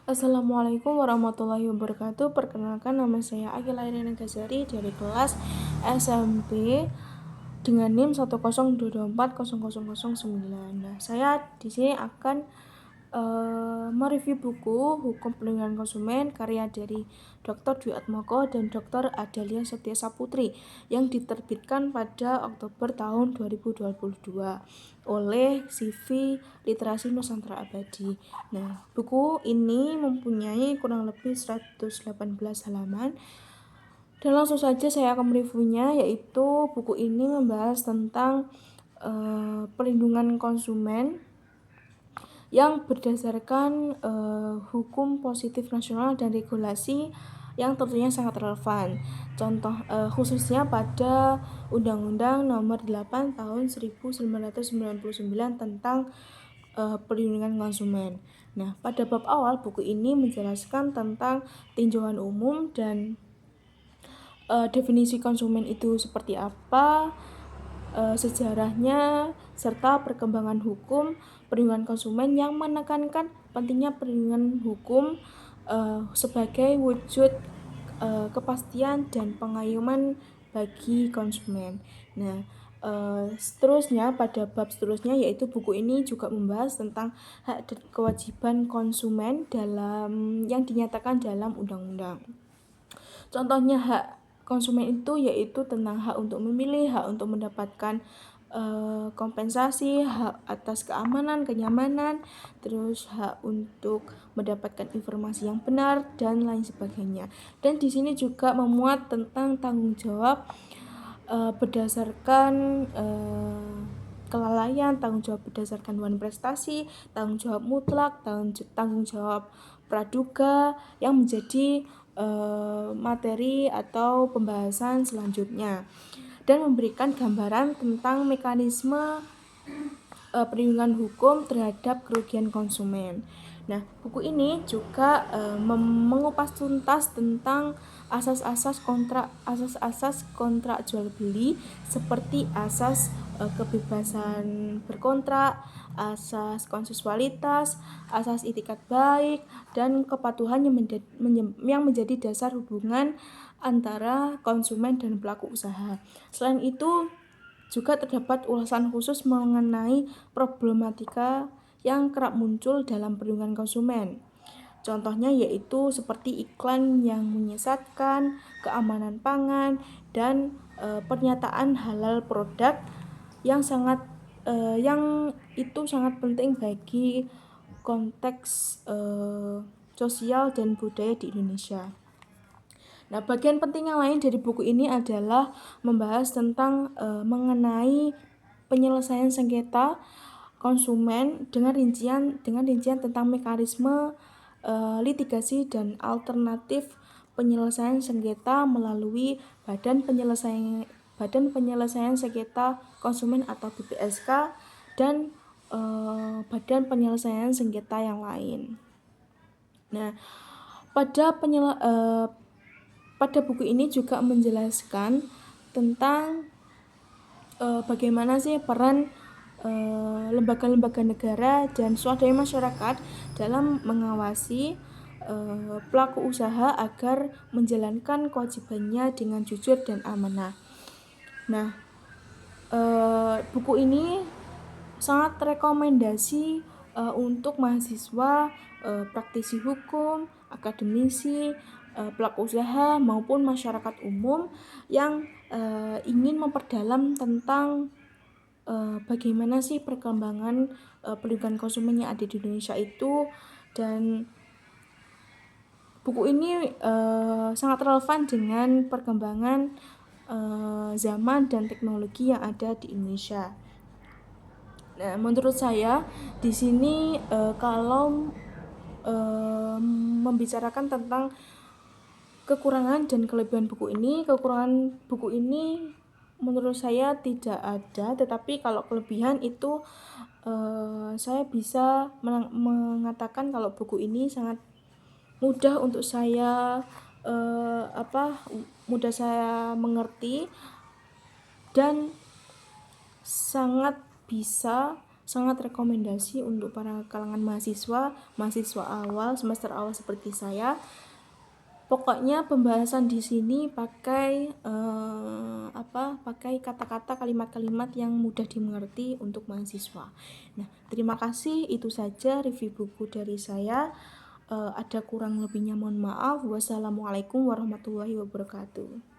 Assalamualaikum warahmatullahi wabarakatuh. Perkenalkan, nama saya Akila Irina Gazari dari kelas SMP dengan NIM 102240009. Nah, saya di sini akan mereview buku Hukum Perlindungan Konsumen karya dari Dr. Dwi Atmoko dan Dr. Adalia Septia Saputri yang diterbitkan pada Oktober tahun 2022 oleh CV Literasi Nusantara Abadi. Nah, buku ini mempunyai kurang lebih 118 halaman. Dan langsung saja saya akan mereviewnya, yaitu buku ini membahas tentang perlindungan konsumen yang berdasarkan hukum positif nasional dan regulasi yang tentunya sangat relevan. Contoh khususnya pada Undang-Undang Nomor 8 Tahun 1999 tentang perlindungan konsumen. Nah, pada bab awal buku ini menjelaskan tentang tinjauan umum dan definisi konsumen itu seperti apa, sejarahnya, serta perkembangan hukum perlindungan konsumen yang menekankan pentingnya perlindungan hukum sebagai wujud kepastian dan pengayoman bagi konsumen. Nah, seterusnya pada bab seterusnya, yaitu buku ini juga membahas tentang hak dan kewajiban konsumen dalam yang dinyatakan dalam undang-undang. Contohnya hak konsumen itu yaitu tentang hak untuk memilih, hak untuk mendapatkan kompensasi, hak atas keamanan, kenyamanan, terus hak untuk mendapatkan informasi yang benar dan lain sebagainya. Dan di sini juga memuat tentang tanggung jawab berdasarkan kelalaian, tanggung jawab berdasarkan wan prestasi, tanggung jawab mutlak, tanggung jawab praduga yang menjadi materi atau pembahasan selanjutnya, dan memberikan gambaran tentang mekanisme perlindungan hukum terhadap kerugian konsumen. Nah, buku ini juga mengupas tuntas tentang asas-asas kontrak jual beli, seperti asas kebebasan berkontrak, asas konsensualitas, asas itikat baik, dan kepatuhan yang menjadi dasar hubungan antara konsumen dan pelaku usaha. Selain itu, juga terdapat ulasan khusus mengenai problematika yang kerap muncul dalam perlindungan konsumen. Contohnya yaitu seperti iklan yang menyesatkan, keamanan pangan, dan pernyataan halal produk yang itu sangat penting bagi konteks sosial dan budaya di Indonesia. Nah, bagian penting yang lain dari buku ini adalah membahas tentang mengenai penyelesaian sengketa konsumen dengan rincian tentang mekanisme litigasi dan alternatif penyelesaian sengketa melalui Badan Penyelesaian Sengketa Konsumen atau BPSK dan Badan Penyelesaian Sengketa yang lain. Nah, pada buku ini juga menjelaskan tentang bagaimana sih peran lembaga-lembaga negara dan swadaya masyarakat dalam mengawasi pelaku usaha agar menjalankan kewajibannya dengan jujur dan amanah. Nah, buku ini sangat rekomendasi untuk mahasiswa, praktisi hukum, akademisi, pelaku usaha maupun masyarakat umum yang ingin memperdalam tentang bagaimana sih perkembangan perlindungan konsumen yang ada di Indonesia itu. Dan buku ini sangat relevan dengan perkembangan zaman dan teknologi yang ada di Indonesia. Nah, menurut saya di sini kalau membicarakan tentang kekurangan dan kelebihan buku ini menurut saya tidak ada, tetapi kalau kelebihan itu saya bisa mengatakan kalau buku ini sangat mudah untuk saya mudah saya mengerti dan sangat bisa sangat rekomendasi untuk para kalangan mahasiswa awal, semester awal seperti saya. Pokoknya pembahasan di sini pakai pakai kata-kata, kalimat-kalimat yang mudah dimengerti untuk mahasiswa. Nah, terima kasih, itu saja review buku dari saya. Ada kurang lebihnya mohon maaf. Wassalamualaikum warahmatullahi wabarakatuh.